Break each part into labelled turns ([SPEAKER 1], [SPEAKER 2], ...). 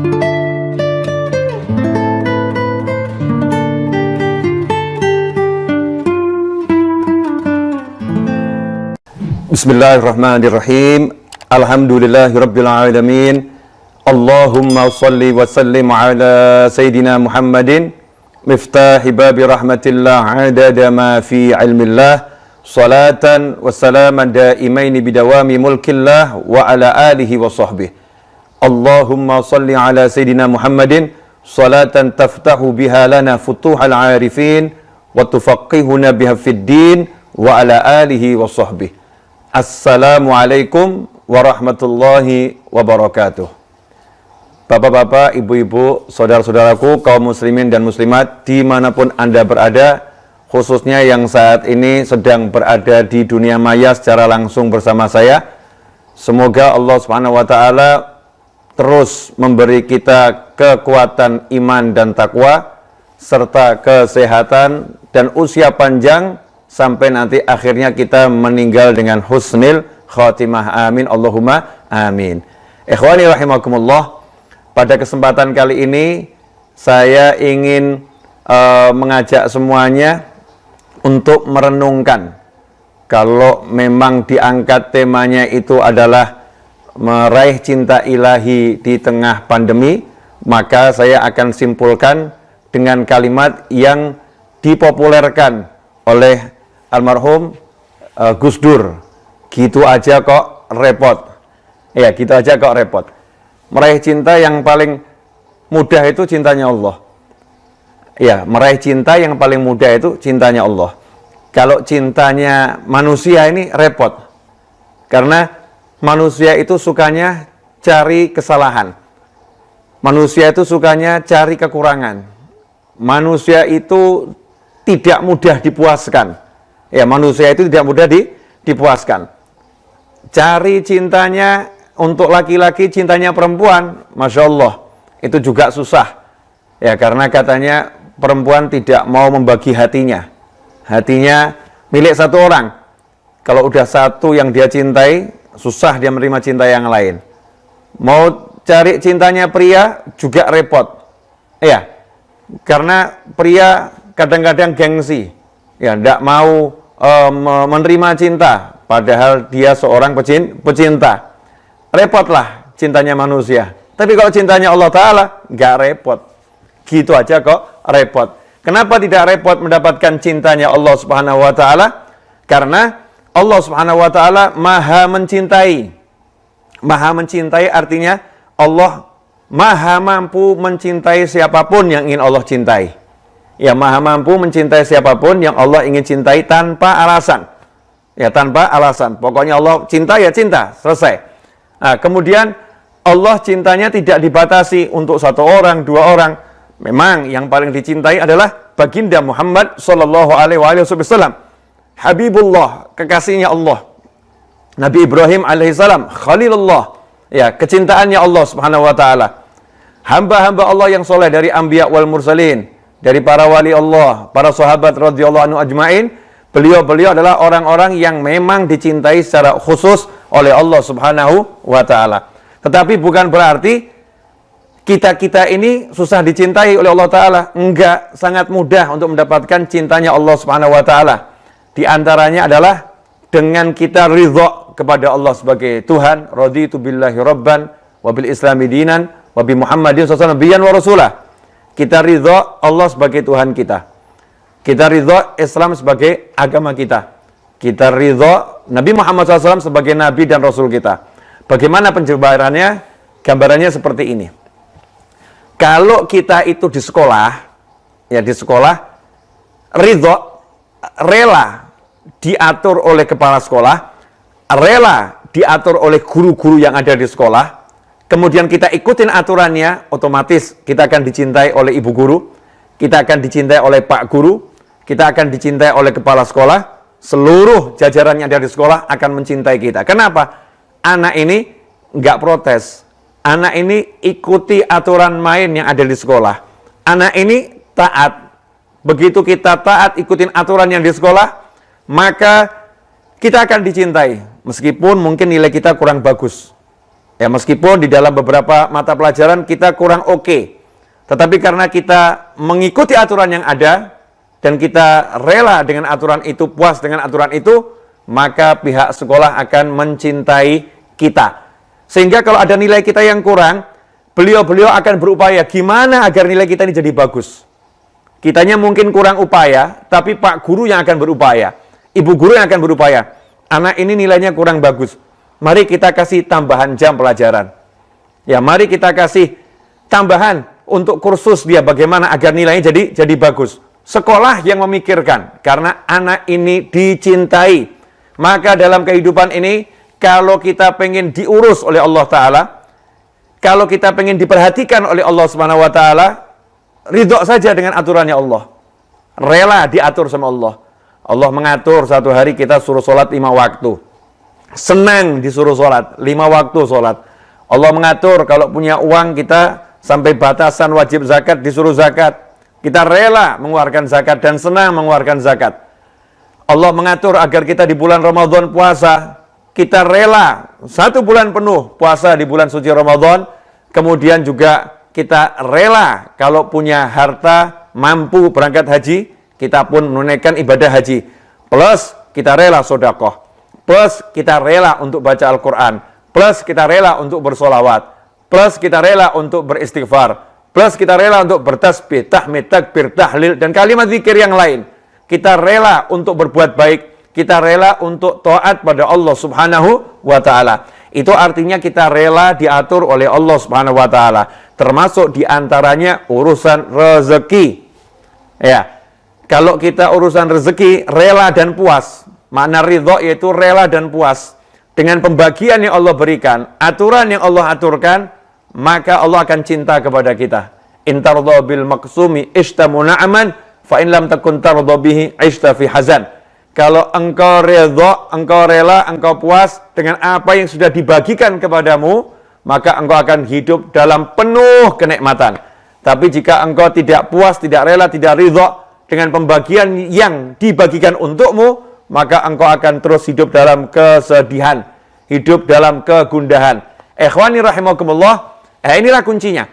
[SPEAKER 1] Bismillahirrahmanirrahim. Alhamdulillahirabbil alamin. Allahumma shalli wa sallim ala sayidina Muhammadin miftahi babi rahmatillah adada ma fi ilmillah salatan wa salaman daimaini bidawami mulkillah wa ala alihi wa sahbihi. Allahumma shalli ala sayidina Muhammadin salatan taftahu biha lana futuhal arifin wa tufaqihuna biha fid din wa ala alihi wa sahbihi. Assalamualaikum warahmatullahi wabarakatuh. Bapak-bapak, ibu-ibu, saudara-saudaraku, kaum muslimin dan muslimat dimanapun Anda berada, khususnya yang saat ini sedang berada di dunia maya secara langsung bersama saya. Semoga Allah Subhanahu wa Ta'ala terus memberi kita kekuatan iman dan takwa serta kesehatan dan usia panjang sampai nanti akhirnya kita meninggal dengan husnil khatimah. Amin Allahumma amin. Ikhwani rahimakumullah, pada kesempatan kali ini saya ingin mengajak semuanya untuk merenungkan, kalau memang diangkat temanya itu adalah meraih cinta ilahi di tengah pandemi, maka saya akan simpulkan dengan kalimat yang dipopulerkan oleh almarhum Gus Dur. Gitu aja kok repot. Ya, gitu aja kok repot. Meraih cinta yang paling mudah itu cintanya Allah. Ya, meraih cinta yang paling mudah itu cintanya Allah. Kalau cintanya manusia ini repot. Karena manusia itu sukanya cari kesalahan. Manusia itu sukanya cari kekurangan. Manusia itu tidak mudah dipuaskan. Ya, manusia itu tidak mudah dipuaskan. Cari cintanya untuk laki-laki, cintanya perempuan, Masya Allah, itu juga susah. Ya, karena katanya perempuan tidak mau membagi hatinya. Hatinya milik satu orang. Kalau udah satu yang dia cintai, susah dia menerima cinta yang lain. Mau cari cintanya pria juga repot. Ya, karena pria kadang-kadang gengsi. Ya, tidak mau menerima cinta, padahal dia seorang pecinta. Repotlah cintanya manusia. Tapi kalau cintanya Allah Ta'ala, nggak repot. Gitu aja kok repot. Kenapa tidak repot mendapatkan cintanya Allah Subhanahu wa Ta'ala? Karena Allah Subhanahu wa Ta'ala maha mencintai. Maha mencintai artinya Allah maha mampu mencintai siapapun yang ingin Allah cintai. Ya, maha mampu mencintai siapapun yang Allah ingin cintai tanpa alasan. Ya, tanpa alasan. Pokoknya Allah cinta ya cinta, selesai. Nah, kemudian Allah cintanya tidak dibatasi untuk satu orang, dua orang. Memang yang paling dicintai adalah baginda Muhammad sallallahu alaihi wasallam. Habibullah, kekasihnya Allah. Nabi Ibrahim alaihissalam, Khalilullah. Ya, kecintaannya Allah Subhanahu wa Ta'ala. Hamba-hamba Allah yang soleh dari anbiya wal mursalin, dari para wali Allah, para sahabat radhiyallahu anhu ajmain, beliau-beliau adalah orang-orang yang memang dicintai secara khusus oleh Allah Subhanahu wa Ta'ala. Tetapi bukan berarti kita-kita ini susah dicintai oleh Allah Ta'ala. Enggak, sangat mudah untuk mendapatkan cintanya Allah Subhanahu wa Ta'ala. Di antaranya adalah dengan kita ridha kepada Allah sebagai Tuhan, raditu billahi rabban wa bil islami dinan wa bi Muhammadin sallallahu alaihi wasallam wa rasulah. Kita ridha Allah sebagai Tuhan kita. Kita ridha Islam sebagai agama kita. Kita ridha Nabi Muhammad SAW sebagai Nabi dan Rasul kita. Bagaimana penjabarannya? Gambarannya seperti ini. Kalau kita itu di sekolah, ya di sekolah, ridha, rela diatur oleh kepala sekolah, rela diatur oleh guru-guru yang ada di sekolah, kemudian kita ikutin aturannya, otomatis kita akan dicintai oleh ibu guru, kita akan dicintai oleh pak guru, kita akan dicintai oleh kepala sekolah, seluruh jajaran yang ada di sekolah akan mencintai kita. Kenapa? Anak ini nggak protes, anak ini ikuti aturan main yang ada di sekolah, anak ini taat. Begitu kita taat ikutin aturan yang di sekolah, maka kita akan dicintai, meskipun mungkin nilai kita kurang bagus. Ya, meskipun di dalam beberapa mata pelajaran kita kurang oke. Tetapi karena kita mengikuti aturan yang ada, dan kita rela dengan aturan itu, puas dengan aturan itu, maka pihak sekolah akan mencintai kita. Sehingga kalau ada nilai kita yang kurang, beliau-beliau akan berupaya gimana agar nilai kita ini jadi bagus. Kitanya mungkin kurang upaya, tapi Pak Guru yang akan berupaya. Ibu Guru yang akan berupaya. Anak ini nilainya kurang bagus. Mari kita kasih tambahan jam pelajaran. Ya, mari kita kasih tambahan untuk kursus dia bagaimana agar nilainya jadi bagus. Sekolah yang memikirkan, karena anak ini dicintai. Maka dalam kehidupan ini, kalau kita pengen diurus oleh Allah Ta'ala, kalau kita pengen diperhatikan oleh Allah Subhanahu Wa Ta'ala, ridho saja dengan aturannya Allah. Rela diatur sama Allah. Allah mengatur satu hari kita suruh sholat 5 waktu. Senang disuruh sholat, 5 waktu sholat. Allah mengatur kalau punya uang kita sampai batasan wajib zakat disuruh zakat. Kita rela mengeluarkan zakat dan senang mengeluarkan zakat. Allah mengatur agar kita di bulan Ramadan puasa. Kita rela 1 bulan penuh puasa di bulan suci Ramadan. Kemudian juga kita rela kalau punya harta mampu berangkat haji, kita pun menunaikan ibadah haji. Plus kita rela sedekah. Plus kita rela untuk baca Al-Quran. Plus kita rela untuk bersolawat. Plus kita rela untuk beristighfar. Plus kita rela untuk bertasbih, tahmid, takbir, tahlil, dan kalimat zikir yang lain. Kita rela untuk berbuat baik. Kita rela untuk taat pada Allah Subhanahu wa Ta'ala. Itu artinya kita rela diatur oleh Allah Subhanahu wa Ta'ala. Termasuk diantaranya urusan rezeki. Ya, kalau kita urusan rezeki rela dan puas. Makna ridho yaitu rela dan puas dengan pembagian yang Allah berikan, aturan yang Allah aturkan, maka Allah akan cinta kepada kita. In tardha bil maqsumi ishtamu na'man fa in lam takun tardha bihi ishta fi hazan. Kalau engkau ridho, engkau rela, engkau puas dengan apa yang sudah dibagikan kepadamu, maka engkau akan hidup dalam penuh kenikmatan. Tapi jika engkau tidak puas, tidak rela, tidak ridho dengan pembagian yang dibagikan untukmu, maka engkau akan terus hidup dalam kesedihan, hidup dalam kegundahan. Ikhwani rahimakumullah, inilah kuncinya.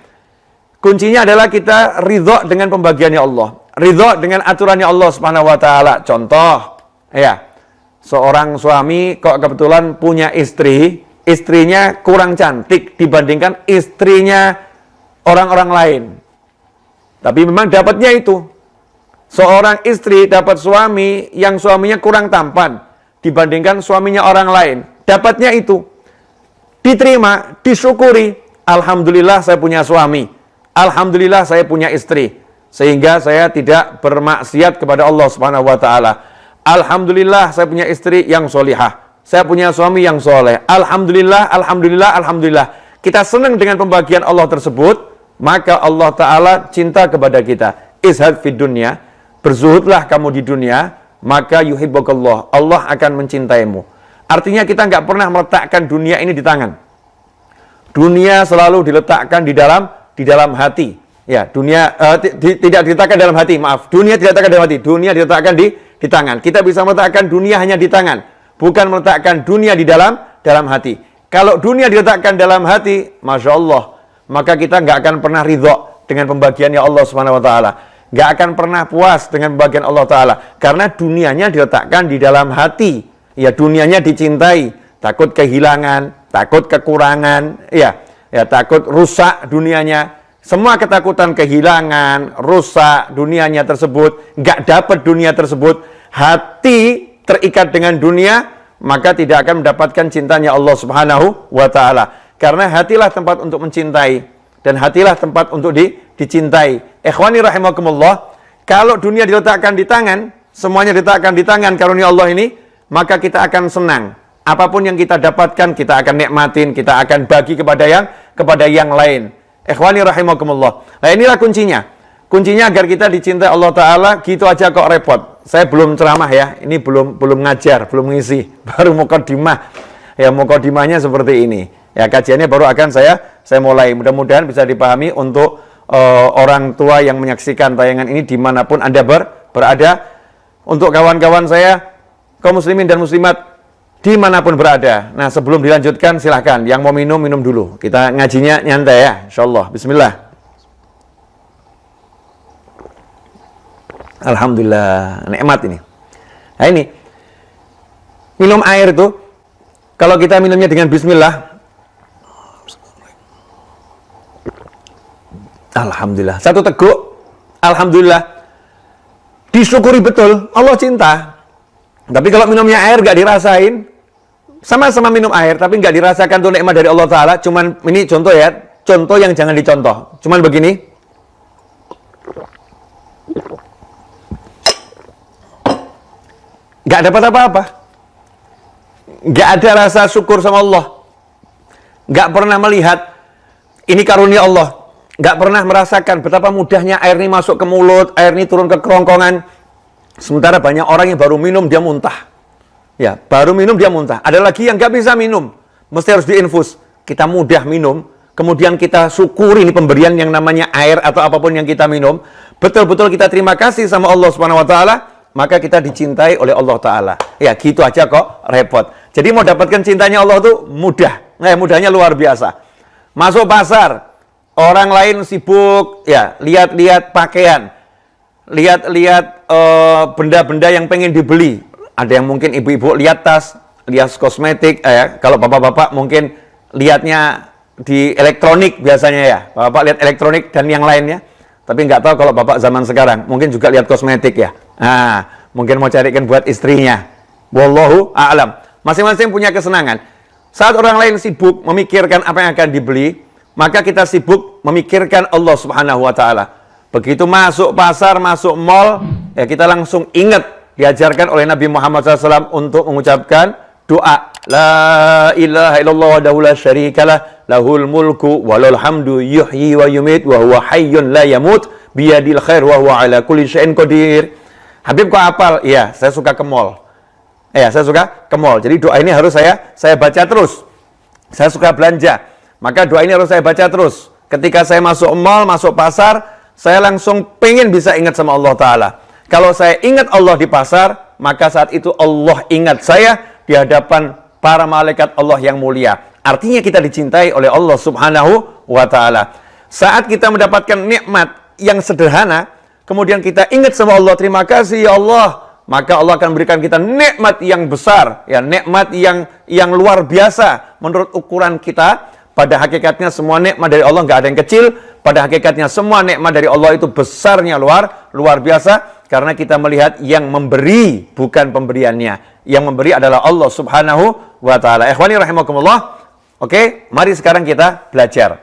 [SPEAKER 1] Kuncinya adalah kita ridho dengan pembagiannya Allah. Ridho dengan aturannya Allah Subhanahu wa Ta'ala. Contoh, ya, seorang suami kok kebetulan punya istri, istrinya kurang cantik dibandingkan istrinya orang-orang lain. Tapi memang dapatnya itu. Seorang istri dapat suami yang suaminya kurang tampan dibandingkan suaminya orang lain. Dapatnya itu. Diterima, disyukuri. Alhamdulillah saya punya suami. Alhamdulillah saya punya istri. Sehingga saya tidak bermaksiat kepada Allah Subhanahu wa Ta'ala. Alhamdulillah saya punya istri yang solihah. Saya punya suami yang soleh. Alhamdulillah, alhamdulillah, alhamdulillah. Kita senang dengan pembagian Allah tersebut, maka Allah Ta'ala cinta kepada kita. Izhad fid dunya. Berzuhudlah kamu di dunia, maka yuhibbukallah, Allah akan mencintaimu. Artinya kita nggak pernah meletakkan dunia ini di tangan. Dunia selalu diletakkan di dalam hati. Ya, dunia tidak diletakkan dalam hati, maaf. Dunia tidak diletakkan dalam hati, dunia diletakkan di tangan. Kita bisa meletakkan dunia hanya di tangan, bukan meletakkan dunia di dalam hati. Kalau dunia diletakkan dalam hati, Masya Allah, maka kita nggak akan pernah ridho dengan pembagiannya Allah Subhanahu wa Ta'ala. Nggak akan pernah puas dengan bagian Allah Ta'ala. Karena dunianya diletakkan di dalam hati. Ya, dunianya dicintai. Takut kehilangan, takut kekurangan, ya takut rusak dunianya. Semua ketakutan kehilangan, rusak dunianya tersebut, nggak dapat dunia tersebut, hati terikat dengan dunia, maka tidak akan mendapatkan cintanya Allah Subhanahu wa Ta'ala. Karena hatilah tempat untuk mencintai, dan hatilah tempat untuk dicintai. Ikhwani rahimakumullah, kalau dunia diletakkan di tangan, semuanya diletakkan di tangan karunia Allah ini, maka kita akan senang. Apapun yang kita dapatkan, kita akan nikmatin, kita akan bagi kepada yang lain. Ikhwani rahimakumullah. Nah, inilah kuncinya. Kuncinya agar kita dicintai Allah Ta'ala, gitu aja kok repot. Saya belum ceramah ya, ini belum ngajar, belum ngisi. Baru mukadimah. Ya, mukadimahnya seperti ini. Ya, kajiannya baru akan saya mulai. Mudah-mudahan bisa dipahami untuk orang tua yang menyaksikan tayangan ini dimanapun Anda berada. Untuk kawan-kawan saya, kaum muslimin dan muslimat, dimanapun berada. Nah, sebelum dilanjutkan silahkan, yang mau minum, minum dulu. Kita ngajinya nyantai ya, insyaallah. Bismillah. Alhamdulillah, nikmat ini. Nah ini, minum air itu, kalau kita minumnya dengan bismillah, alhamdulillah, satu teguk, alhamdulillah, disyukuri betul, Allah cinta. Tapi kalau minumnya air gak dirasain, sama-sama minum air, tapi gak dirasakan tuh nikmat dari Allah Ta'ala, cuman, ini contoh ya, contoh yang jangan dicontoh, cuman begini, gak dapat apa-apa, gak ada rasa syukur sama Allah, gak pernah melihat, ini karunia Allah, gak pernah merasakan betapa mudahnya air ini masuk ke mulut, air ini turun ke kerongkongan. Sementara banyak orang yang baru minum dia muntah. Ya, baru minum dia muntah. Ada lagi yang gak bisa minum, mesti harus diinfus. Kita mudah minum, kemudian kita syukuri ini pemberian yang namanya air atau apapun yang kita minum. Betul-betul kita terima kasih sama Allah Subhanahu wa taala, maka kita dicintai oleh Allah Ta'ala. Ya, gitu aja kok, repot. Jadi mau dapatkan cintanya Allah tuh mudah. Mudahnya luar biasa. Masuk pasar, orang lain sibuk, ya, lihat-lihat pakaian, lihat-lihat benda-benda yang pengen dibeli. Ada yang mungkin ibu-ibu lihat tas, lihat kosmetik, kalau bapak-bapak mungkin lihatnya di elektronik biasanya ya. Bapak lihat elektronik dan yang lainnya. Tapi nggak tahu kalau bapak zaman sekarang, mungkin juga lihat kosmetik ya. Nah, mungkin mau carikan buat istrinya. Wallahu a'lam. Masing-masing punya kesenangan. Saat orang lain sibuk memikirkan apa yang akan dibeli, maka kita sibuk memikirkan Allah Subhanahu wa taala. Begitu masuk pasar, masuk mall, ya kita langsung ingat diajarkan oleh Nabi Muhammad SAW untuk mengucapkan doa la ilaha illallah wahdahu la syarikalah lahul mulku walal hamdu yuhyi wa yumit wa huwa hayyun la yamut biyadil khair wa huwa ala kulli syai'in qadir. Habib kok hafal? Iya, saya suka ke mall. Saya suka ke mall. Jadi doa ini harus saya baca terus. Saya suka belanja, maka doa ini harus saya baca terus. Ketika saya masuk mall, masuk pasar, saya langsung pengen bisa ingat sama Allah Ta'ala. Kalau saya ingat Allah di pasar, maka saat itu Allah ingat saya di hadapan para malaikat Allah yang mulia. Artinya kita dicintai oleh Allah Subhanahu wa Ta'ala. Saat kita mendapatkan nikmat yang sederhana, kemudian kita ingat sama Allah, terima kasih ya Allah, maka Allah akan berikan kita nikmat yang besar, ya, nikmat yang luar biasa menurut ukuran kita. Pada hakikatnya semua nikmat dari Allah nggak ada yang kecil. Pada hakikatnya semua nikmat dari Allah itu besarnya luar biasa, karena kita melihat yang memberi bukan pemberiannya. Yang memberi adalah Allah Subhanahu wa Ta'ala. Ikhwani rahimakumullah. Oke, mari sekarang kita belajar.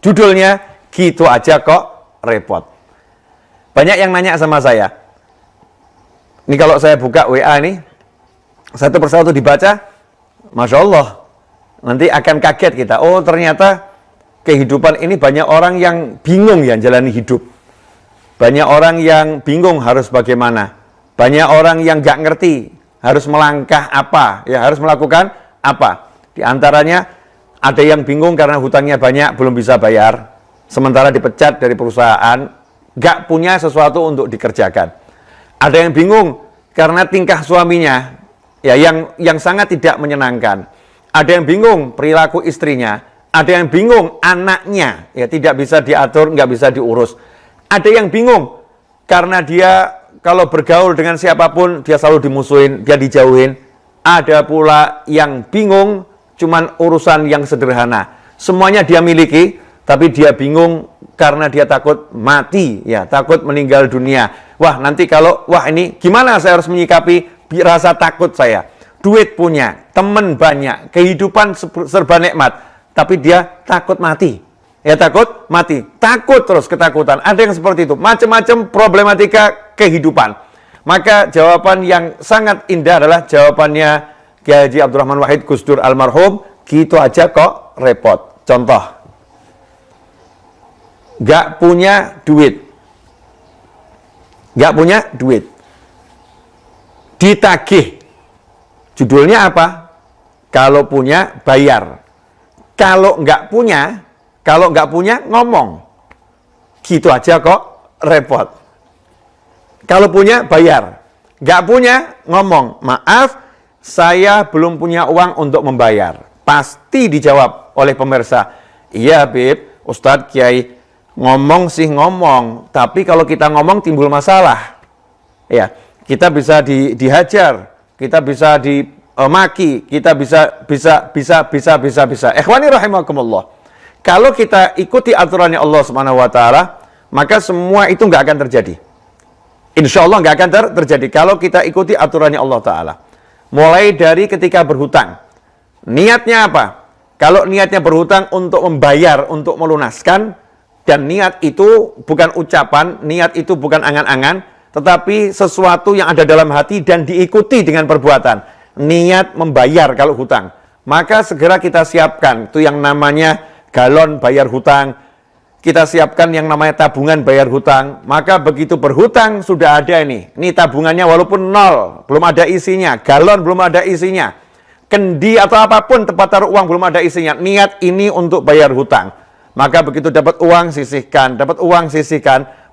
[SPEAKER 1] Judulnya gitu aja kok repot. Banyak yang nanya sama saya. Ini kalau saya buka WA nih, satu persatu dibaca, Masya Allah. Nanti akan kaget kita. Oh, ternyata kehidupan ini banyak orang yang bingung ya jalani hidup. Banyak orang yang bingung harus bagaimana. Banyak orang yang nggak ngerti harus melangkah apa, ya harus melakukan apa. Di antaranya ada yang bingung karena hutangnya banyak, belum bisa bayar. Sementara dipecat dari perusahaan, nggak punya sesuatu untuk dikerjakan. Ada yang bingung karena tingkah suaminya, ya yang sangat tidak menyenangkan. Ada yang bingung perilaku istrinya, ada yang bingung anaknya, ya tidak bisa diatur, nggak bisa diurus. Ada yang bingung karena dia kalau bergaul dengan siapapun dia selalu dimusuhin, dia dijauhin. Ada pula yang bingung cuman urusan yang sederhana. Semuanya dia miliki, tapi dia bingung karena dia takut mati, ya takut meninggal dunia. Wah nanti ini gimana saya harus menyikapi rasa takut saya? Duit punya, teman banyak, kehidupan serba nikmat, tapi dia takut mati. Ya takut mati, takut terus ketakutan. Ada yang seperti itu, macam-macam problematika kehidupan. Maka jawaban yang sangat indah adalah jawabannya Kiai Haji Abdurrahman Wahid Gus Dur almarhum, gitu aja kok repot. Contoh, gak punya duit, ditagih. Judulnya apa? Kalau punya, bayar. Kalau nggak punya, ngomong. Gitu aja kok, repot. Kalau punya, bayar. Nggak punya, ngomong. Maaf, saya belum punya uang untuk membayar. Pasti dijawab oleh pemirsa, iya Bib, Ustadz Kiai, ngomong sih ngomong, tapi kalau kita ngomong timbul masalah. Ya, kita bisa dihajar, kita bisa dimaki, kita bisa. Ikhwani rahimakumullah. Kalau kita ikuti aturannya Allah Subhanahu wa taala, maka semua itu nggak akan terjadi. Insya Allah nggak akan terjadi kalau kita ikuti aturannya Allah taala. Mulai dari ketika berhutang. Niatnya apa? Kalau niatnya berhutang untuk membayar, untuk melunaskan, dan niat itu bukan ucapan, niat itu bukan angan-angan, tetapi sesuatu yang ada dalam hati dan diikuti dengan perbuatan. Niat membayar kalau hutang. Maka segera kita siapkan, itu yang namanya galon bayar hutang. Kita siapkan yang namanya tabungan bayar hutang. Maka begitu berhutang sudah ada ini. Ini tabungannya walaupun nol, belum ada isinya. Galon belum ada isinya. Kendi atau apapun tempat taruh uang belum ada isinya. Niat ini untuk bayar hutang. Maka begitu dapat uang sisihkan,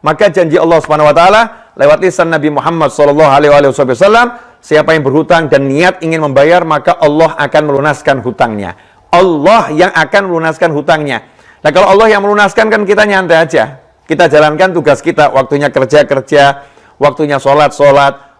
[SPEAKER 1] maka janji Allah Subhanahu wa taala lewat lisan Nabi Muhammad sallallahu alaihi wasallam, siapa yang berhutang dan niat ingin membayar, maka Allah akan melunaskan hutangnya. Allah yang akan melunaskan hutangnya. Nah, kalau Allah yang melunaskan kan kita nyantai aja. Kita jalankan tugas kita, waktunya kerja, waktunya sholat,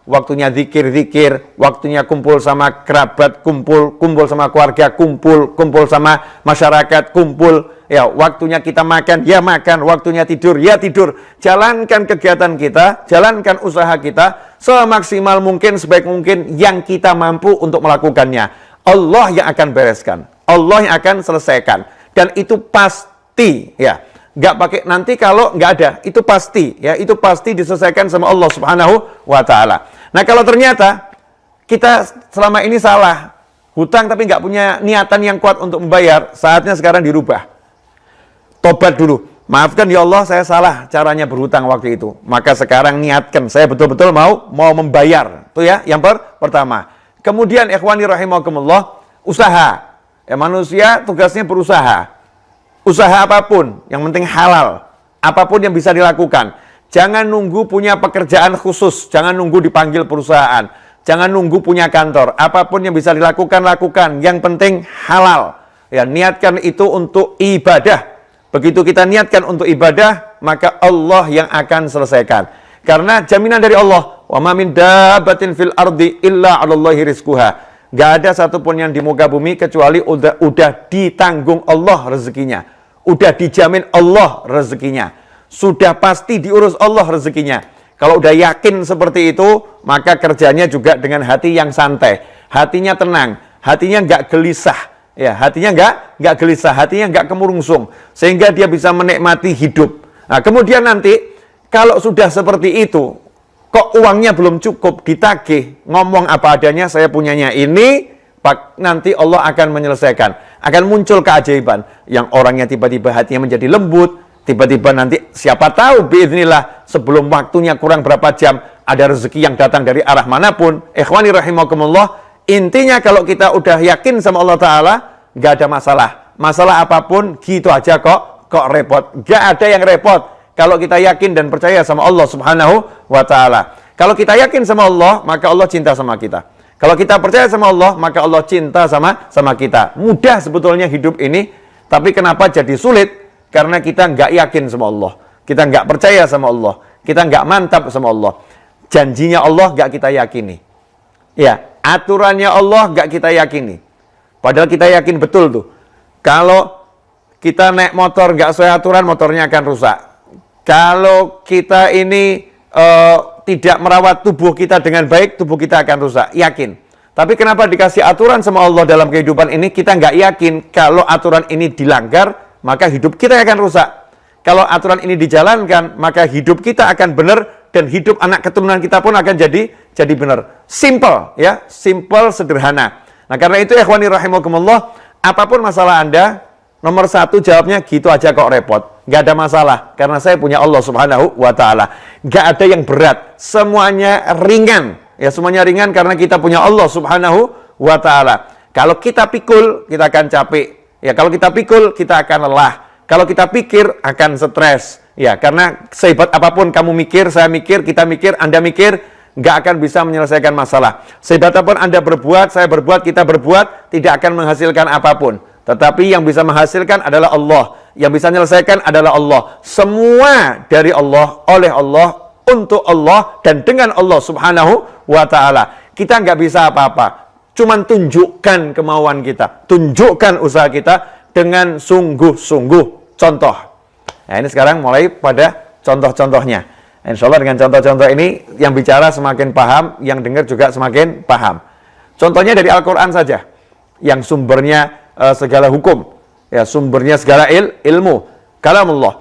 [SPEAKER 1] waktunya zikir, waktunya kumpul sama kerabat, kumpul sama keluarga, kumpul sama masyarakat, kumpul. Ya, waktunya kita makan, ya makan, waktunya tidur, ya tidur. Jalankan kegiatan kita, jalankan usaha kita semaksimal mungkin, sebaik mungkin yang kita mampu untuk melakukannya. Allah yang akan bereskan, Allah yang akan selesaikan, dan itu pasti, ya. Nggak pakai nanti kalau nggak ada, itu pasti, ya, itu pasti diselesaikan sama Allah Subhanahu wa taala. Nah, kalau ternyata kita selama ini salah, hutang tapi nggak punya niatan yang kuat untuk membayar, saatnya sekarang dirubah. Tobat dulu. Maafkan ya Allah, saya salah caranya berhutang waktu itu. Maka sekarang niatkan, saya betul-betul mau membayar. Itu ya, yang pertama. Kemudian ikhwani rahimakumullah, usaha. Ya, manusia tugasnya berusaha. Usaha apapun, yang penting halal. Apapun yang bisa dilakukan. Jangan nunggu punya pekerjaan khusus, jangan nunggu dipanggil perusahaan. Jangan nunggu punya kantor. Apapun yang bisa dilakukan, lakukan. Yang penting halal. Ya, niatkan itu untuk ibadah. Begitu kita niatkan untuk ibadah, maka Allah yang akan selesaikan. Karena jaminan dari Allah, wa ma min dabbatin fil ardi illa 'alallahi rizquha. Gak ada satupun yang di muka bumi kecuali udah ditanggung Allah rezekinya. Udah dijamin Allah rezekinya. Sudah pasti diurus Allah rezekinya. Kalau udah yakin seperti itu, maka kerjanya juga dengan hati yang santai. Hatinya tenang, hatinya gak gelisah. Ya, hatinya nggak gelisah, hatinya nggak kemurungsung, sehingga dia bisa menikmati hidup. Nah, kemudian nanti kalau sudah seperti itu, kok uangnya belum cukup, ditagih, ngomong apa adanya, saya punyanya ini, nanti Allah akan menyelesaikan. Akan muncul keajaiban, yang orangnya tiba-tiba hatinya menjadi lembut, tiba-tiba nanti siapa tahu biiznillah sebelum waktunya kurang berapa jam ada rezeki yang datang dari arah manapun. Ikhwani rahimakumullah. Intinya kalau kita udah yakin sama Allah Ta'ala, nggak ada masalah. Masalah apapun, gitu aja kok repot. Nggak ada yang repot. Kalau kita yakin dan percaya sama Allah Subhanahu wa Ta'ala. Kalau kita yakin sama Allah, maka Allah cinta sama kita. Kalau kita percaya sama Allah, maka Allah cinta sama kita. Mudah sebetulnya hidup ini, tapi kenapa jadi sulit? Karena kita nggak yakin sama Allah. Kita nggak percaya sama Allah. Kita nggak mantap sama Allah. Janjinya Allah nggak kita yakini. Ya. Aturannya Allah nggak kita yakini. Padahal kita yakin betul tuh. Kalau kita naik motor nggak sesuai aturan, motornya akan rusak. Kalau kita ini tidak merawat tubuh kita dengan baik, tubuh kita akan rusak. Yakin. Tapi kenapa dikasih aturan sama Allah dalam kehidupan ini, kita nggak yakin kalau aturan ini dilanggar, maka hidup kita akan rusak. Kalau aturan ini dijalankan, maka hidup kita akan benar, dan hidup anak keturunan kita pun akan jadi benar. Simple, ya, simple, sederhana. Nah, karena itu ikhwani rahimakumullah, apapun masalah Anda, nomor satu jawabnya gitu aja kok repot. Gak ada masalah, karena saya punya Allah Subhanahu wa Ta'ala. Gak ada yang berat, semuanya ringan. Ya, semuanya ringan karena kita punya Allah Subhanahu wa Ta'ala. Kalau kita pikul, kita akan capek. Ya, kalau kita pikul, kita akan lelah. Kalau kita pikir, akan stres. Ya, karena sehebat apapun kamu mikir, saya mikir, kita mikir, Anda mikir, nggak akan bisa menyelesaikan masalah. Seberapapun Anda berbuat, saya berbuat, kita berbuat, tidak akan menghasilkan apapun. Tetapi yang bisa menghasilkan adalah Allah. Yang bisa menyelesaikan adalah Allah. Semua dari Allah, oleh Allah, untuk Allah, dan dengan Allah subhanahu wa ta'ala. Kita nggak bisa apa-apa. Cuman tunjukkan kemauan kita. Tunjukkan usaha kita dengan sungguh-sungguh. Contoh. Nah, ini sekarang mulai pada contoh-contohnya. Insya Allah dengan contoh-contoh ini yang bicara semakin paham, yang dengar juga semakin paham. Contohnya dari Al-Quran saja, yang sumbernya segala hukum, ya sumbernya segala ilmu, kalamullah.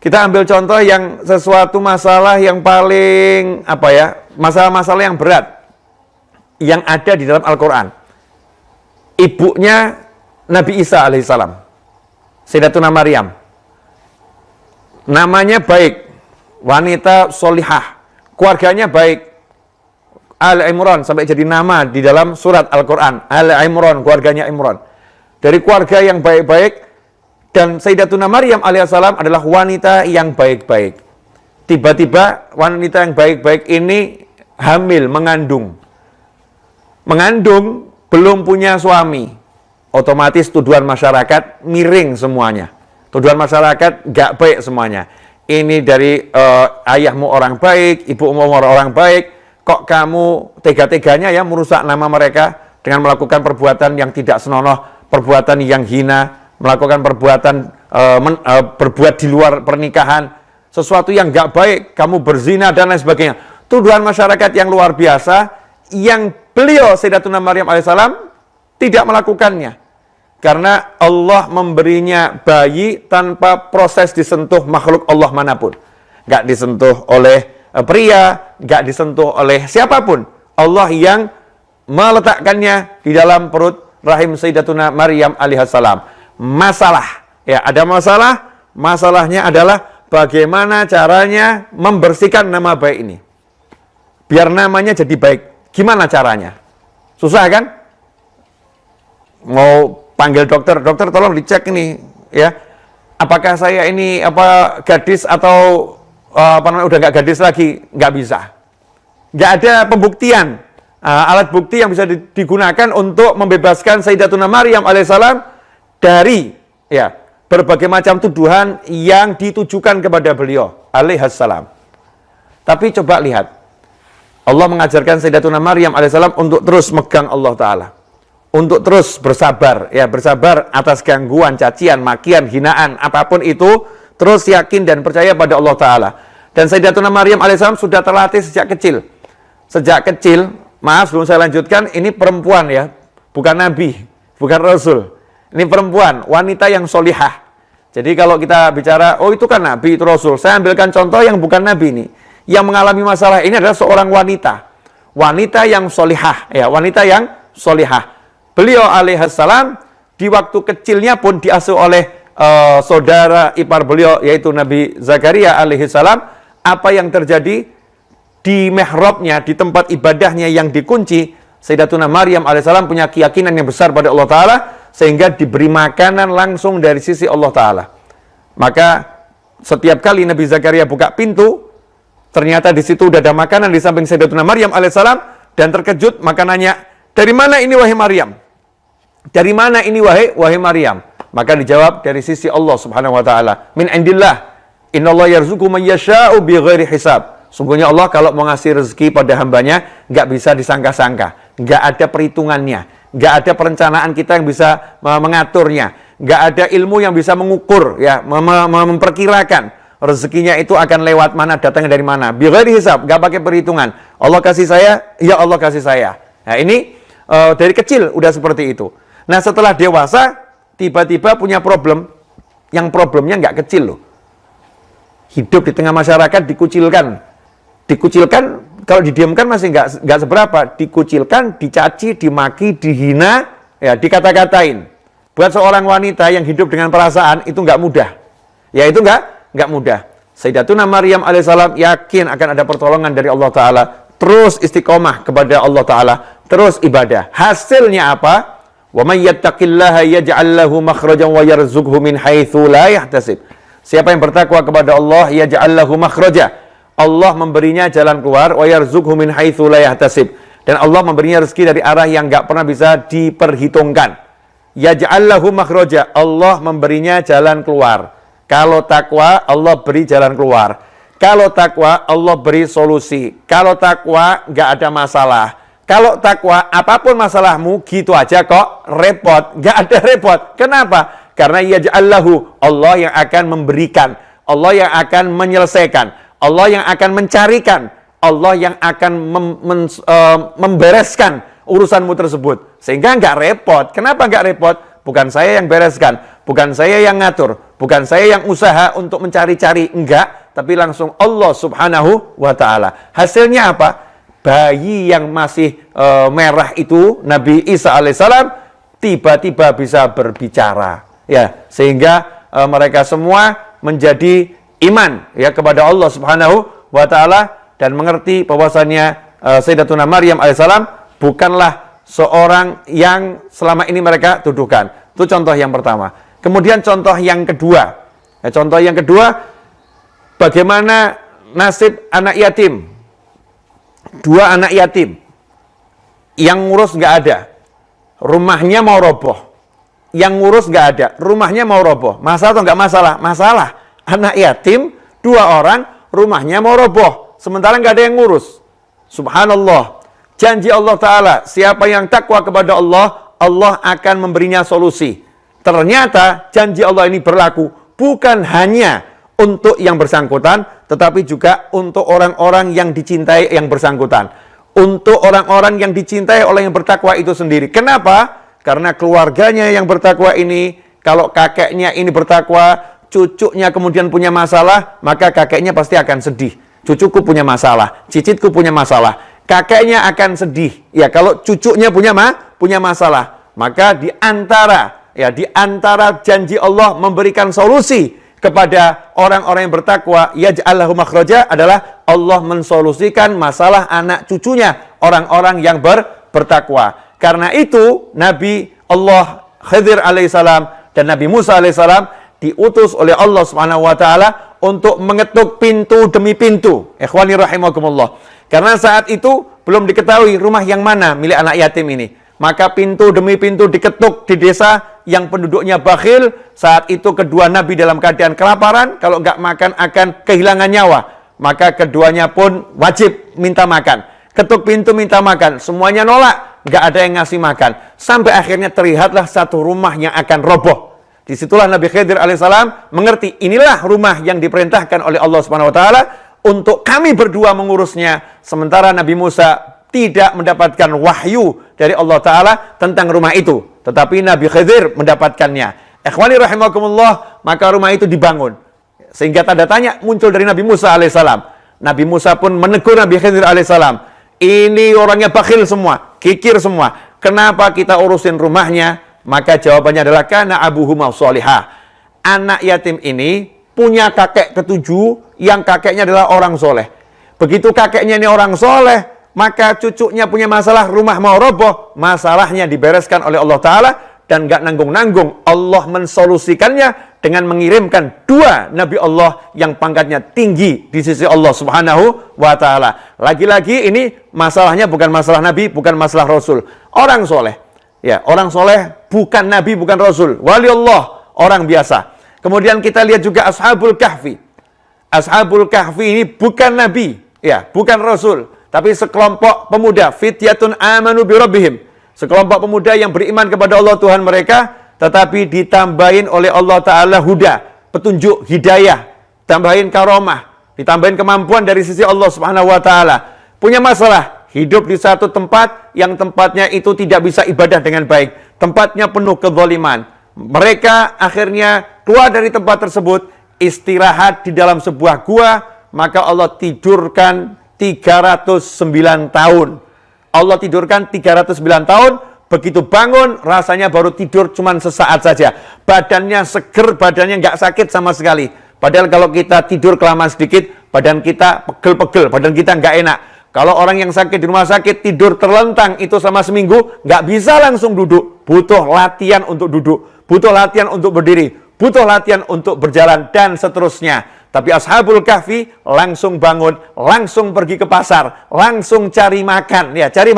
[SPEAKER 1] Kita ambil contoh yang sesuatu masalah yang paling masalah-masalah yang berat yang ada di dalam Al-Quran. Ibunya Nabi Isa alaihissalam, Sayyidatuna Maryam. Namanya baik, wanita solihah, keluarganya baik. Al-Imran sampai jadi nama di dalam surat Al-Quran. Al-Imran, keluarganya Imran. Dari keluarga yang baik-baik, dan Sayyidatuna Maryam alaihissalam adalah wanita yang baik-baik. Tiba-tiba wanita yang baik-baik ini hamil, mengandung. Mengandung, belum punya suami. Otomatis tuduhan masyarakat miring semuanya. Tuduhan masyarakat gak baik semuanya. Ini dari ayahmu orang baik, ibumu orang baik, kok kamu tega-teganya ya merusak nama mereka dengan melakukan perbuatan yang tidak senonoh, perbuatan yang hina, melakukan perbuatan berbuat di luar pernikahan, sesuatu yang gak baik, kamu berzina dan lain sebagainya. Tuduhan masyarakat yang luar biasa, yang beliau Sayyidatuna Maryam alaihissalam tidak melakukannya. Karena Allah memberinya bayi tanpa proses disentuh makhluk Allah manapun. Gak disentuh oleh pria, gak disentuh oleh siapapun. Allah yang meletakkannya di dalam perut rahim Sayyidatuna Maryam alaihissalam. Masalah, ya ada masalah, masalahnya adalah bagaimana caranya membersihkan nama baik ini. Biar namanya jadi baik. Gimana caranya? Susah kan? Mau panggil dokter, dokter tolong dicek ini, ya. Apakah saya ini gadis atau udah nggak gadis lagi? Nggak bisa. Nggak ada pembuktian, alat bukti yang bisa digunakan untuk membebaskan Sayyidatuna Maryam alaihissalam dari berbagai macam tuduhan yang ditujukan kepada beliau alaihissalam. Tapi coba lihat, Allah mengajarkan Sayyidatuna Maryam alaihissalam untuk terus megang Allah Ta'ala. Untuk terus bersabar, bersabar atas gangguan, cacian, makian, hinaan, apapun itu, terus yakin dan percaya pada Allah Ta'ala. Dan Sayyidatuna Maryam alaihissalam sudah terlatih sejak kecil. Sejak kecil, maaf sebelum saya lanjutkan, ini perempuan ya, bukan nabi, bukan rasul. Ini perempuan, wanita yang solihah. Jadi kalau kita bicara, oh itu kan nabi, itu rasul. Saya ambilkan contoh yang bukan nabi ini. Yang mengalami masalah ini adalah seorang wanita. Wanita yang solihah, wanita yang solihah. Beliau alaihissalam di waktu kecilnya pun diasuh oleh saudara ipar beliau, yaitu Nabi Zakaria alaihissalam. Apa yang terjadi di mihrabnya, di tempat ibadahnya yang dikunci, Sayyidatuna Maryam alaihissalam punya keyakinan yang besar pada Allah Ta'ala, sehingga diberi makanan langsung dari sisi Allah Ta'ala. Maka setiap kali Nabi Zakaria buka pintu, ternyata di situ udah ada makanan di samping Sayyidatuna Maryam alaihissalam, dan terkejut makanannya, dari mana ini wahai Maryam? Dari mana ini wahai Maryam? Maka dijawab dari sisi Allah Subhanahu wa taala. Min indillah. Innallaha yarzuqu man yasha'u bighairi hisab. Sungguhnya Allah kalau mau ngasih rezeki pada hambanya, nggak bisa disangka-sangka, nggak ada perhitungannya, nggak ada perencanaan kita yang bisa mengaturnya, nggak ada ilmu yang bisa mengukur, memperkirakan rezekinya itu akan lewat mana, datangnya dari mana. Bighairi hisab, nggak pakai perhitungan. Allah kasih saya, ya Allah kasih saya. Nah ini dari kecil udah seperti itu. Nah setelah dewasa, tiba-tiba punya problem, yang problemnya nggak kecil loh. Hidup di tengah masyarakat dikucilkan. Dikucilkan, kalau didiamkan masih nggak seberapa. Dikucilkan, dicaci, dimaki, dihina, dikata-katain. Buat seorang wanita yang hidup dengan perasaan, itu nggak mudah. Ya itu nggak mudah. Sayyidatuna Maryam alaihissalam yakin akan ada pertolongan dari Allah Ta'ala. Terus istiqomah kepada Allah Ta'ala. Terus ibadah. Hasilnya apa? Wa may yattaqillaha yaj'al lahu makhrajan wa yarzuqhu min haitsu la yahtasib. Siapa yang bertakwa kepada Allah, yaj'al lahu makhraja. Allah memberinya jalan keluar, wa yarzuqhu min haitsu la yahtasib. Dan Allah memberinya rezeki dari arah yang enggak pernah bisa diperhitungkan. Yaj'al lahu makhraja, Allah memberinya jalan keluar. Kalau takwa, Allah beri jalan keluar. Kalau takwa, Allah beri solusi. Kalau takwa, enggak ada masalah. Kalau takwa, apapun masalahmu, gitu aja kok, repot. Enggak ada repot. Kenapa? Karena yaj'al lahu, Allah yang akan memberikan, Allah yang akan menyelesaikan, Allah yang akan mencarikan, Allah yang akan membereskan urusanmu tersebut. Sehingga nggak repot. Kenapa nggak repot? Bukan saya yang bereskan, bukan saya yang ngatur, bukan saya yang usaha untuk mencari-cari. Enggak, tapi langsung Allah subhanahu wa ta'ala. Hasilnya apa? Bayi yang masih merah itu, Nabi Isa alaihissalam, tiba-tiba bisa berbicara. Ya, sehingga mereka semua menjadi iman ya kepada Allah subhanahu wa ta'ala, dan mengerti bahwasannya Sayyidatuna Maryam alaihissalam bukanlah seorang yang selama ini mereka tuduhkan. Itu contoh yang pertama. Kemudian contoh yang kedua. Contoh yang kedua, bagaimana nasib anak yatim. Dua anak yatim. Yang ngurus nggak ada. Rumahnya mau roboh. Yang ngurus nggak ada. Rumahnya mau roboh. Masalah atau nggak masalah? Masalah. Anak yatim, dua orang, rumahnya mau roboh. Sementara nggak ada yang ngurus. Subhanallah. Janji Allah Ta'ala, siapa yang takwa kepada Allah, Allah akan memberinya solusi. Ternyata janji Allah ini berlaku bukan hanya untuk yang bersangkutan, tetapi juga untuk orang-orang yang dicintai yang bersangkutan. Untuk orang-orang yang dicintai oleh yang bertakwa itu sendiri. Kenapa? Karena keluarganya yang bertakwa ini, kalau kakeknya ini bertakwa, cucunya kemudian punya masalah, maka kakeknya pasti akan sedih. Cucuku punya masalah, cicitku punya masalah, kakeknya akan sedih. Ya, kalau cucunya punya masalah, maka di antara janji Allah memberikan solusi kepada orang-orang yang bertakwa, yaj'al lahu makhraja, adalah Allah mensolusikan masalah anak cucunya orang-orang yang bertakwa. Karena itu Nabi Allah Khidir alaihissalam dan Nabi Musa alaihissalam diutus oleh Allah Subhanahu wa taala untuk mengetuk pintu demi pintu. Ikhwani rahimakumullah. Karena saat itu belum diketahui rumah yang mana milik anak yatim ini. Maka pintu demi pintu diketuk di desa yang penduduknya bakhil. Saat itu kedua nabi dalam keadaan kelaparan. Kalau nggak makan akan kehilangan nyawa. Maka keduanya pun wajib minta makan. Ketuk pintu minta makan. Semuanya nolak. Nggak ada yang ngasih makan. Sampai akhirnya terlihatlah satu rumah yang akan roboh. Disitulah Nabi Khidir alaihissalam mengerti, inilah rumah yang diperintahkan oleh Allah Subhanahu wa taala untuk kami berdua mengurusnya, sementara Nabi Musa tidak mendapatkan wahyu dari Allah taala tentang rumah itu, tetapi Nabi Khidir mendapatkannya. Ikhwani rahimakumullah, maka rumah itu dibangun. Sehingga tanda tanya muncul dari Nabi Musa alaihissalam. Nabi Musa pun menegur Nabi Khidir alaihissalam. Ini orangnya bakhil semua, kikir semua. Kenapa kita urusin rumahnya? Maka jawabannya adalah karena abuhuma sholihah. Anak yatim ini punya kakek ketujuh yang kakeknya adalah orang soleh. Begitu kakeknya ini orang soleh, maka cucunya punya masalah, rumah mau roboh, masalahnya dibereskan oleh Allah Ta'ala dan gak nanggung-nanggung. Allah mensolusikannya dengan mengirimkan dua Nabi Allah yang pangkatnya tinggi di sisi Allah Subhanahu wa Ta'ala. Lagi-lagi ini masalahnya bukan masalah Nabi, bukan masalah Rasul. Orang soleh. Ya, orang soleh bukan Nabi, bukan Rasul. Wali Allah, orang biasa. Kemudian kita lihat juga Ashabul Kahfi. Ashabul Kahfi ini bukan Nabi, ya, bukan Rasul. Tapi sekelompok pemuda, fityatun amanu bi rabbihim. Sekelompok pemuda yang beriman kepada Allah Tuhan mereka, tetapi ditambahin oleh Allah Ta'ala huda, petunjuk, hidayah, tambahin karomah, ditambahin kemampuan dari sisi Allah Subhanahu wa Ta'ala. Punya masalah, hidup di satu tempat yang tempatnya itu tidak bisa ibadah dengan baik. Tempatnya penuh kezaliman. Mereka akhirnya keluar dari tempat tersebut, istirahat di dalam sebuah gua, maka Allah tidurkan 309 tahun. Allah tidurkan 309 tahun, begitu bangun rasanya baru tidur cuman sesaat saja. Badannya seger, badannya nggak sakit sama sekali. Padahal kalau kita tidur kelamaan sedikit, badan kita pegel-pegel, badan kita nggak enak. Kalau orang yang sakit di rumah sakit tidur terlentang itu sama seminggu, nggak bisa langsung duduk. Butuh latihan untuk duduk, butuh latihan untuk berdiri, butuh latihan untuk berjalan, dan seterusnya. Tapi Ashabul Kahfi langsung bangun, langsung pergi ke pasar, langsung cari makan. Ya, cari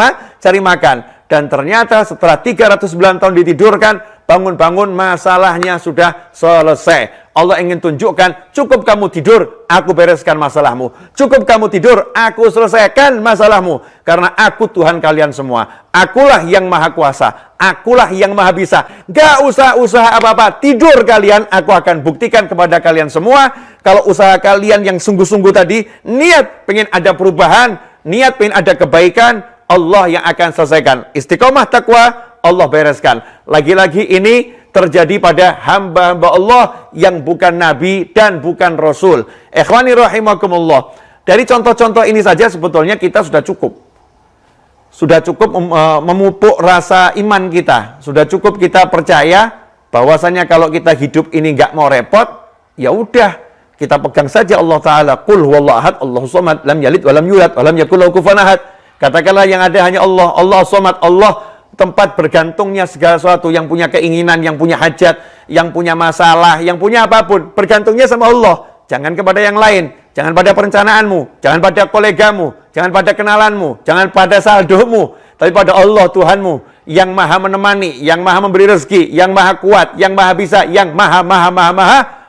[SPEAKER 1] makan. Dan ternyata setelah 309 tahun ditidurkan, bangun-bangun masalahnya sudah selesai. Allah ingin tunjukkan, cukup kamu tidur, aku bereskan masalahmu. Cukup kamu tidur, aku selesaikan masalahmu. Karena aku Tuhan kalian semua. Akulah yang maha kuasa. Akulah yang maha bisa. Gak usah usaha apa-apa. Tidur kalian, aku akan buktikan kepada kalian semua. Kalau usaha kalian yang sungguh-sungguh tadi, niat pengen ada perubahan, niat pengen ada kebaikan, Allah yang akan selesaikan. Istiqomah takwa, Allah bereskan. Lagi-lagi ini terjadi pada hamba-hamba Allah yang bukan nabi dan bukan rasul. Ikhwani rahimakumullah. Dari contoh-contoh ini saja sebetulnya kita sudah cukup. Sudah cukup memupuk rasa iman kita. Sudah cukup kita percaya bahwasanya kalau kita hidup ini nggak mau repot, ya udah kita pegang saja Allah Ta'ala. Qul huwallahu ahad, Allahus samad, lam yalid walam yulad walam yakul lahu kufuwan ahad. Katakanlah yang ada hanya Allah, Allah samad, Allah tempat bergantungnya segala sesuatu, yang punya keinginan, yang punya hajat, yang punya masalah, yang punya apapun, bergantungnya sama Allah. Jangan kepada yang lain, jangan pada perencanaanmu, jangan pada kolegamu, jangan pada kenalanmu, jangan pada saldomu, tapi pada Allah Tuhanmu yang maha menemani, yang maha memberi rezeki, yang maha kuat, yang maha bisa, yang maha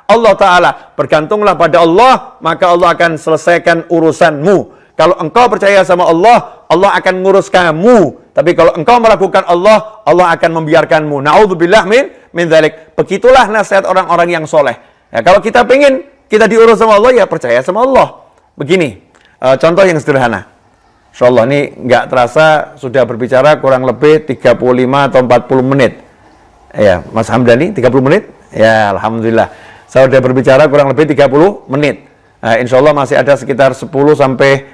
[SPEAKER 1] Allah Ta'ala. Bergantunglah pada Allah, maka Allah akan selesaikan urusanmu. Kalau engkau percaya sama Allah, Allah akan ngurus kamu. Tapi kalau engkau melakukan Allah, Allah akan membiarkanmu. Na'udzubillah min dzalik. Begitulah nasihat orang-orang yang soleh. Ya, kalau kita pengen kita diurus sama Allah, ya percaya sama Allah. Begini, contoh yang sederhana. Insyaallah ini nggak terasa sudah berbicara kurang lebih 35 atau 40 menit. Ya, Mas Hamdani 30 menit? Ya, alhamdulillah. Saya sudah berbicara kurang lebih 30 menit. Insyaallah masih ada sekitar 10 sampai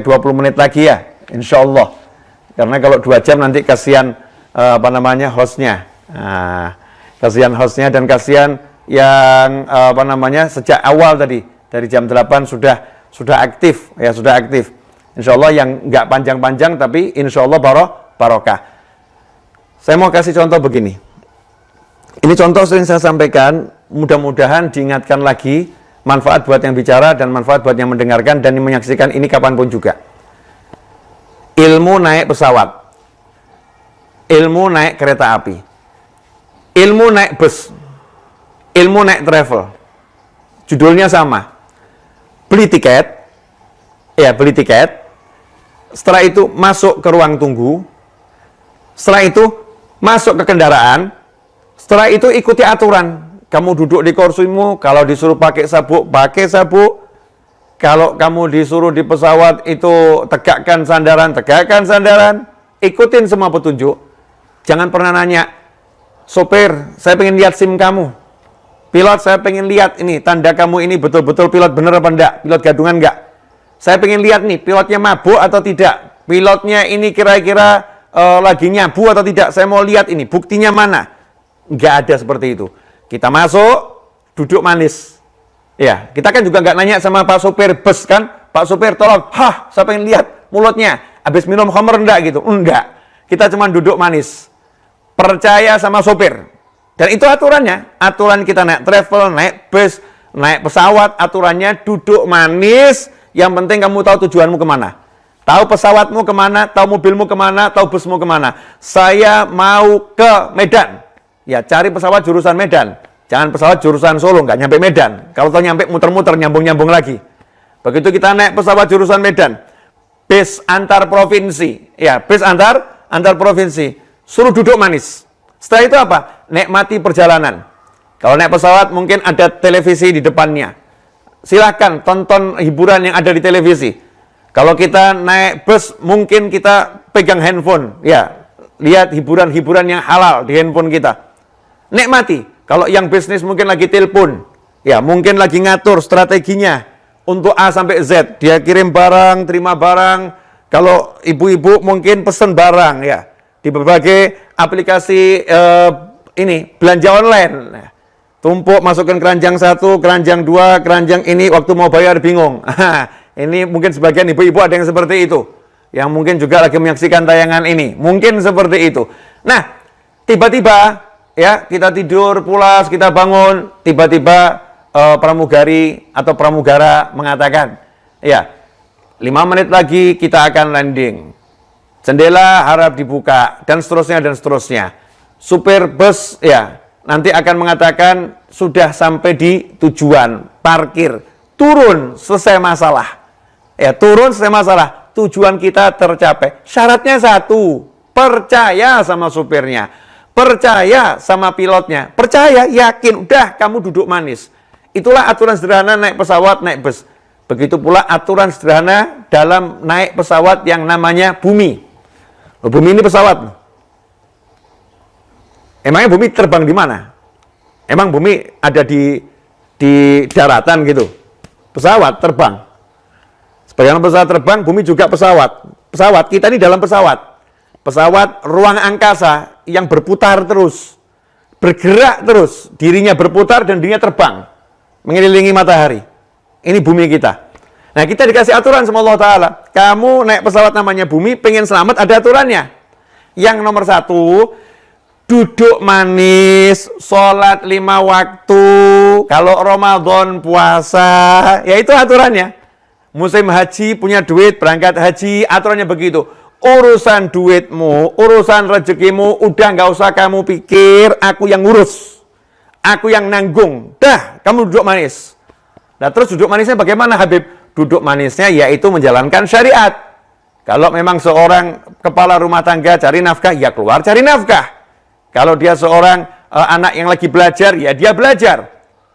[SPEAKER 1] 20 menit lagi ya, insya Allah. Karena kalau 2 jam nanti kasihan hostnya. Kasihan hostnya dan kasihan yang sejak awal tadi dari jam 8 sudah aktif ya, sudah aktif. Insya Allah yang nggak panjang-panjang tapi insya Allah barokah. Saya mau kasih contoh begini. Ini contoh sering saya sampaikan, mudah-mudahan diingatkan lagi. Manfaat buat yang bicara dan manfaat buat yang mendengarkan dan menyaksikan ini kapanpun juga. Ilmu naik pesawat, ilmu naik kereta api, ilmu naik bus, ilmu naik travel. Judulnya sama. Beli tiket, setelah itu masuk ke ruang tunggu, setelah itu masuk ke kendaraan, setelah itu ikuti aturan. Kamu duduk di kursimu, kalau disuruh pakai sabuk, pakai sabuk. Kalau kamu disuruh di pesawat itu tegakkan sandaran, ikutin semua petunjuk. Jangan pernah nanya, sopir, saya pengen lihat SIM kamu. Pilot, saya pengen lihat ini, tanda kamu ini betul-betul pilot bener apa enggak? Pilot gadungan enggak? Saya pengen lihat nih, pilotnya mabuk atau tidak? Pilotnya ini kira-kira lagi nyabu atau tidak? Saya mau lihat ini, buktinya mana? Enggak ada seperti itu. Kita masuk, duduk manis. Ya, kita kan juga nggak nanya sama Pak Sopir bus kan. Pak Sopir tolong, saya pengen lihat mulutnya. Habis minum khamr enggak gitu? Enggak. Kita cuma duduk manis. Percaya sama sopir. Dan itu aturannya. Aturan kita naik travel, naik bus, naik pesawat. Aturannya duduk manis. Yang penting kamu tahu tujuanmu kemana. Tahu pesawatmu kemana, tahu mobilmu kemana, tahu busmu kemana. Saya mau ke Medan. Ya, cari pesawat jurusan Medan. Jangan pesawat jurusan Solo, nggak nyampe Medan. Kalau tahu nyampe muter-muter, nyambung-nyambung lagi. Begitu kita naik pesawat jurusan Medan. Bis antar provinsi. Ya, bis antar provinsi. Suruh duduk manis. Setelah itu apa? Nikmati perjalanan. Kalau naik pesawat mungkin ada televisi di depannya. Silahkan tonton hiburan yang ada di televisi. Kalau kita naik bus, mungkin kita pegang handphone. Ya, lihat hiburan-hiburan yang halal di handphone kita. Nikmati. Kalau yang bisnis mungkin lagi telepon, ya mungkin lagi ngatur strateginya untuk A sampai Z. Dia kirim barang, terima barang. Kalau ibu-ibu mungkin pesen barang ya di berbagai aplikasi ini belanja online. Tumpuk masukkan keranjang 1, keranjang 2, keranjang ini waktu mau bayar bingung. Ini mungkin sebagian ibu-ibu ada yang seperti itu. Yang mungkin juga lagi menyaksikan tayangan ini. Mungkin seperti itu. Nah, tiba-tiba ya, kita tidur pulas, kita bangun, tiba-tiba pramugari atau pramugara mengatakan, ya, 5 menit lagi kita akan landing. Jendela harap dibuka, dan seterusnya, dan seterusnya. Supir bus, ya, nanti akan mengatakan, sudah sampai di tujuan, parkir, turun, selesai masalah. Ya, turun, selesai masalah, tujuan kita tercapai. Syaratnya satu, percaya sama supirnya, percaya sama pilotnya, percaya, yakin, udah kamu duduk manis. Itulah aturan sederhana naik pesawat, naik bus. Begitu pula aturan sederhana dalam naik pesawat yang namanya bumi. Bumi ini pesawat. Emangnya bumi terbang di mana? Emang bumi ada di daratan gitu? Pesawat terbang. Sebagaimana pesawat terbang, bumi juga pesawat. Pesawat, kita ini dalam pesawat. Pesawat ruang angkasa yang berputar terus. Bergerak terus. Dirinya berputar dan dirinya terbang. Mengelilingi matahari. Ini bumi kita. Nah, kita dikasih aturan sama Allah Ta'ala. Kamu naik pesawat namanya bumi, pengen selamat, ada aturannya. Yang nomor 1, duduk manis, sholat 5 waktu. Kalau Ramadan puasa, ya itu aturannya. Musim haji punya duit, berangkat haji, aturannya begitu. Urusan duitmu, urusan rezekimu, udah nggak usah kamu pikir, aku yang ngurus. Aku yang nanggung. Dah, kamu duduk manis. Nah, terus duduk manisnya bagaimana, Habib? Duduk manisnya yaitu menjalankan syariat. Kalau memang seorang kepala rumah tangga cari nafkah, ya keluar cari nafkah. Kalau dia seorang anak yang lagi belajar, ya dia belajar.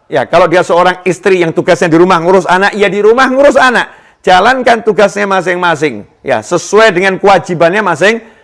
[SPEAKER 1] Ya, kalau dia seorang istri yang tugasnya di rumah ngurus anak, ya di rumah ngurus anak. Jalankan tugasnya masing-masing. Ya, sesuai dengan kewajibannya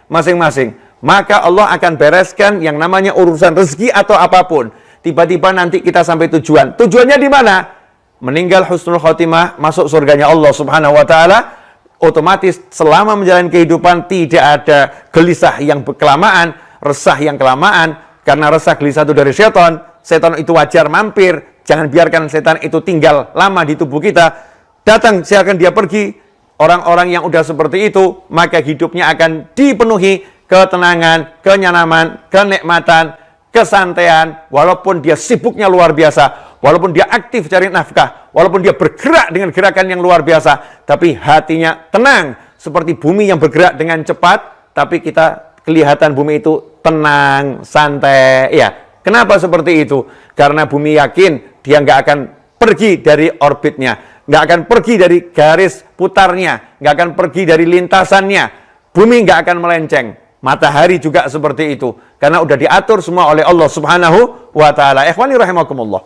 [SPEAKER 1] masing-masing. Maka Allah akan bereskan yang namanya urusan rezeki atau apapun. Tiba-tiba nanti kita sampai tujuan. Tujuannya di mana? Meninggal husnul khotimah, masuk surganya Allah Subhanahu wa Ta'ala. Otomatis selama menjalani kehidupan tidak ada gelisah yang kelamaan, resah yang kelamaan. Karena resah gelisah itu dari setan. Setan itu wajar mampir. Jangan biarkan setan itu tinggal lama di tubuh kita. Datang, silakan dia pergi. Orang-orang yang udah seperti itu, maka hidupnya akan dipenuhi ketenangan, kenyamanan, kenikmatan, kesantaian. Walaupun dia sibuknya luar biasa, walaupun dia aktif cari nafkah, walaupun dia bergerak dengan gerakan yang luar biasa, tapi hatinya tenang. Seperti bumi yang bergerak dengan cepat, tapi kita kelihatan bumi itu tenang, santai. Ya, kenapa seperti itu? Karena bumi yakin dia nggak akan pergi dari orbitnya, nggak akan pergi dari garis putarnya, nggak akan pergi dari lintasannya. Bumi nggak akan melenceng. Matahari juga seperti itu. Karena udah diatur semua oleh Allah Subhanahu wa Ta'ala. Ikhwani rahimakumullah.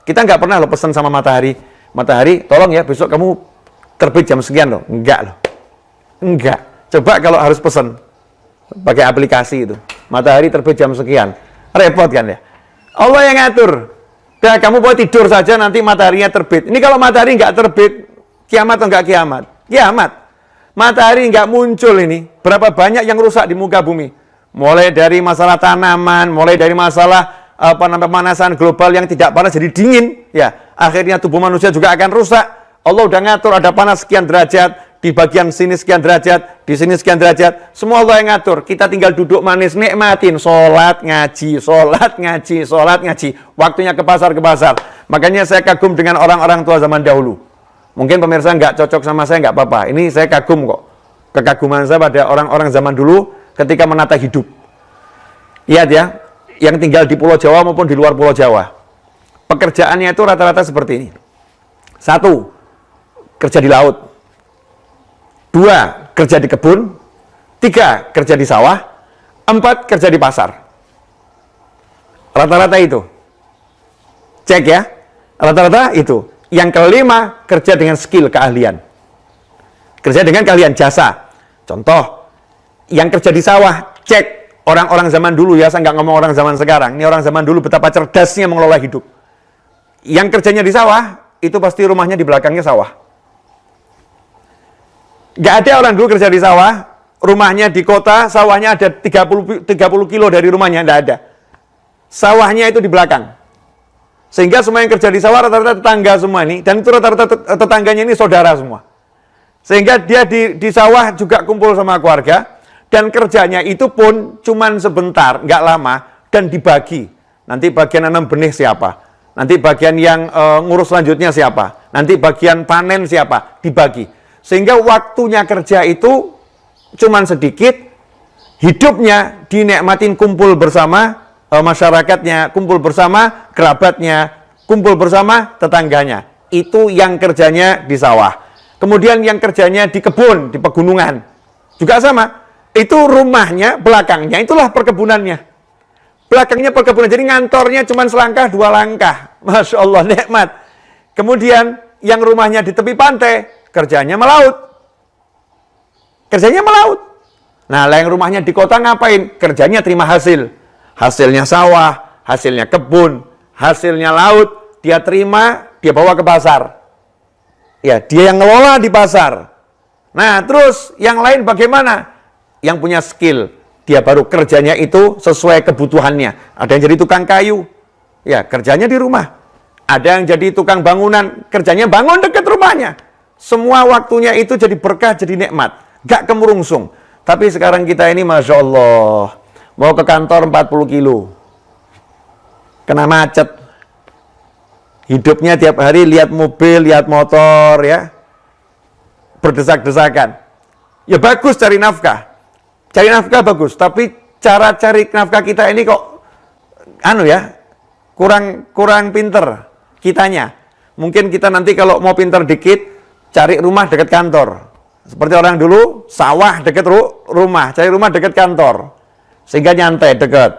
[SPEAKER 1] Kita nggak pernah lo pesan sama matahari. Matahari, tolong ya besok kamu terbit jam sekian loh. Enggak loh. Enggak. Coba kalau harus pesan pakai aplikasi itu. Matahari terbit jam sekian. Repot kan ya? Allah yang ngatur. Nah, kamu boleh tidur saja nanti mataharinya terbit. Ini kalau matahari nggak terbit, kiamat atau nggak kiamat? Kiamat. Matahari nggak muncul ini. Berapa banyak yang rusak di muka bumi? Mulai dari masalah tanaman, mulai dari masalah pemanasan global yang tidak panas jadi dingin. Ya, akhirnya tubuh manusia juga akan rusak. Allah udah ngatur ada panas sekian derajat, di bagian sini sekian derajat, di sini sekian derajat. Semua Allah yang ngatur. Kita tinggal duduk manis, nikmatin. Sholat, ngaji, sholat, ngaji, sholat, ngaji. Waktunya ke pasar, ke pasar. Makanya saya kagum dengan orang-orang tua zaman dahulu. Mungkin pemirsa nggak cocok sama saya, nggak apa-apa. Ini saya kagum kok. Kekaguman saya pada orang-orang zaman dulu ketika menata hidup. Lihat ya, yang tinggal di Pulau Jawa maupun di luar Pulau Jawa. Pekerjaannya itu rata-rata seperti ini. 1, kerja di laut. 2, kerja di kebun. 3, kerja di sawah. 4, kerja di pasar. Rata-rata itu. Cek ya. Rata-rata itu. Yang kelima, kerja dengan skill, keahlian. Kerja dengan keahlian, jasa. Contoh, yang kerja di sawah, cek. Orang-orang zaman dulu ya, saya nggak ngomong orang zaman sekarang. Ini orang zaman dulu betapa cerdasnya mengelola hidup. Yang kerjanya di sawah, itu pasti rumahnya di belakangnya sawah. Nggak ada orang dulu kerja di sawah, rumahnya di kota, sawahnya ada 30 kilo dari rumahnya, nggak ada. Sawahnya itu di belakang. Sehingga semua yang kerja di sawah rata-rata tetangga semua ini, dan itu rata-rata tetangganya ini saudara semua. Sehingga dia di sawah juga kumpul sama keluarga, dan kerjanya itu pun cuman sebentar, nggak lama, dan dibagi. Nanti bagian nanam benih siapa? Nanti bagian yang ngurus selanjutnya siapa? Nanti bagian panen siapa? Dibagi. Sehingga waktunya kerja itu cuman sedikit, hidupnya dinikmatin kumpul bersama masyarakatnya, kumpul bersama kerabatnya, kumpul bersama tetangganya. Itu yang kerjanya di sawah. Kemudian yang kerjanya di kebun, di pegunungan. Juga sama. Itu rumahnya, belakangnya, itulah perkebunannya. Belakangnya perkebunan. Jadi ngantornya cuma selangkah, 2 langkah. Masya Allah, nikmat. Kemudian yang rumahnya di tepi pantai, kerjanya melaut. Kerjanya melaut. Nah, yang rumahnya di kota ngapain? Kerjanya terima hasil. Hasilnya sawah, hasilnya kebun, hasilnya laut. Dia terima, dia bawa ke pasar. Ya, dia yang ngelola di pasar. Nah, terus yang lain bagaimana? Yang punya skill, dia baru kerjanya itu sesuai kebutuhannya. Ada yang jadi tukang kayu, ya kerjanya di rumah. Ada yang jadi tukang bangunan, kerjanya bangun dekat rumahnya. Semua waktunya itu jadi berkah, jadi nikmat. Gak kemurungsung. Tapi sekarang kita ini Masya Allah, mau ke kantor 40 kilo. Kena macet. Hidupnya tiap hari lihat mobil, lihat motor, ya. Berdesak-desakan. Ya bagus cari nafkah. Cari nafkah bagus, tapi cara cari nafkah kita ini kok kurang pinter kitanya. Mungkin kita nanti kalau mau pinter dikit, cari rumah dekat kantor. Seperti orang dulu, sawah dekat rumah, cari rumah dekat kantor. Sehingga nyantai dekat.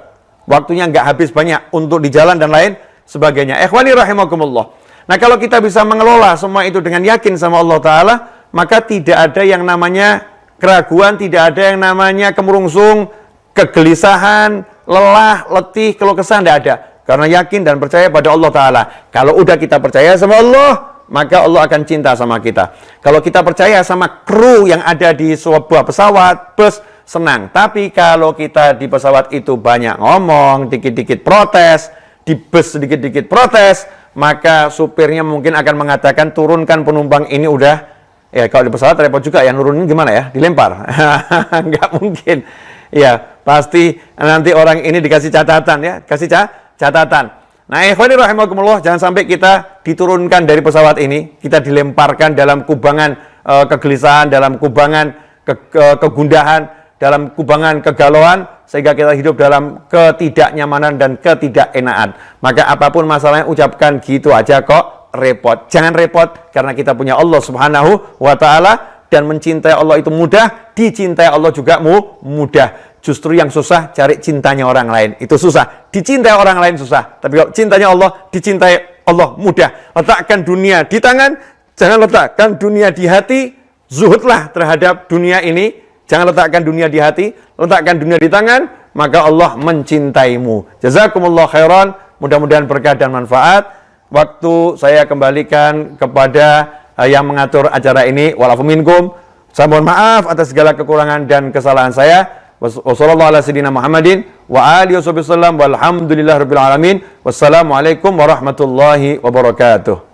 [SPEAKER 1] Waktunya nggak habis banyak untuk di jalan dan lain sebagainya. Ikhwani rahimakumullah. Nah, kalau kita bisa mengelola semua itu dengan yakin sama Allah Ta'ala, maka tidak ada yang namanya keraguan, tidak ada yang namanya kemurungsung, kegelisahan, lelah, letih, keluh kesah, tidak ada. Karena yakin dan percaya pada Allah Ta'ala. Kalau udah kita percaya sama Allah, maka Allah akan cinta sama kita. Kalau kita percaya sama kru yang ada di sebuah pesawat, bus, senang. Tapi kalau kita di pesawat itu banyak ngomong, dikit-dikit protes, di bus sedikit-dikit protes, maka supirnya mungkin akan mengatakan turunkan penumpang ini udah, ya kalau di pesawat repot juga ya, nurunin gimana ya, dilempar. Nggak mungkin. Ya, pasti nanti orang ini dikasih catatan ya, kasih catatan. Nah, ikhwani rahimakumullah, jangan sampai kita diturunkan dari pesawat ini, kita dilemparkan dalam kubangan kegelisahan, dalam kubangan kegundahan, dalam kubangan kegalauan, sehingga kita hidup dalam ketidaknyamanan dan ketidakenaan. Maka apapun masalahnya, ucapkan gitu aja kok repot. Jangan repot, karena kita punya Allah Subhanahu wa Ta'ala, dan mencintai Allah itu mudah, dicintai Allah juga mudah. Justru yang susah cari cintanya orang lain, itu susah. Dicintai orang lain susah, tapi kalau cintanya Allah, dicintai Allah mudah. Letakkan dunia di tangan, jangan letakkan dunia di hati. Zuhudlah terhadap dunia ini. Jangan letakkan dunia di hati, letakkan dunia di tangan, maka Allah mencintaimu. Jazakumullah khairan, mudah-mudahan berkah dan manfaat. Waktu saya kembalikan kepada yang mengatur acara ini, walafu minkum. Saya mohon maaf atas segala kekurangan dan kesalahan saya. Wassalamualaikum warahmatullahi wabarakatuh.